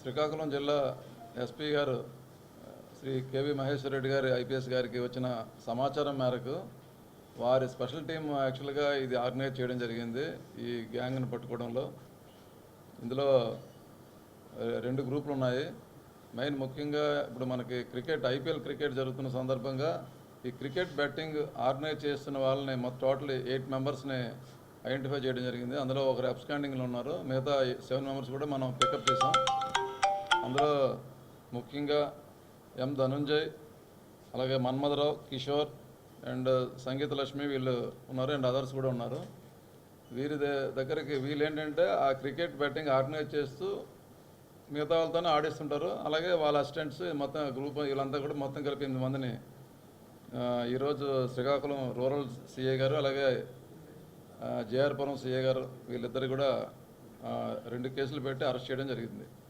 శ్రీకాకుళం జిల్లా ఎస్పీ గారు శ్రీ కేవి మహేశ్వర్ రెడ్డి గారి ఐపీఎస్ గారికి వచ్చిన సమాచారం మేరకు వారి స్పెషల్ టీం యాక్చువల్గా ఇది ఆర్గనైజ్ చేయడం జరిగింది. ఈ గ్యాంగ్ని పట్టుకోవడంలో ఇందులో 2 గ్రూపులు ఉన్నాయి. మెయిన్ ముఖ్యంగా ఇప్పుడు మనకి ఐపీఎల్ క్రికెట్ జరుగుతున్న సందర్భంగా ఈ క్రికెట్ బెట్టింగ్ ఆర్గనైజ్ చేస్తున్న వాళ్ళని టోటల్ 8 మెంబర్స్ని ఐడెంటిఫై చేయడం జరిగింది. అందులో ఒకరు అబ్స్కాండింగ్లో ఉన్నారు. మిగతా 7 మెంబర్స్ కూడా మనం పికప్ చేసాం. అందులో ముఖ్యంగా ఎం ధనుంజయ్, అలాగే మన్మధరావు, కిషోర్ అండ్ సంగీత లక్ష్మి వీళ్ళు ఉన్నారు. అండ్ అదర్స్ కూడా ఉన్నారు. వీరి దగ్గరికి వీళ్ళు ఏంటంటే ఆ క్రికెట్ బెట్టింగ్ ఆర్గనైజ్ చేస్తూ మిగతా వాళ్ళతోనే ఆడిస్తుంటారు. అలాగే వాళ్ళ అసిస్టెంట్స్ మొత్తం గ్రూప్ వీళ్ళంతా కూడా మొత్తం కలిపి 8 మందిని ఈరోజు శ్రీకాకుళం రూరల్ సిఐ గారు అలాగే జేఆర్పురం సిఐ గారు వీళ్ళిద్దరు కూడా 2 కేసులు పెట్టి అరెస్ట్ చేయడం జరిగింది.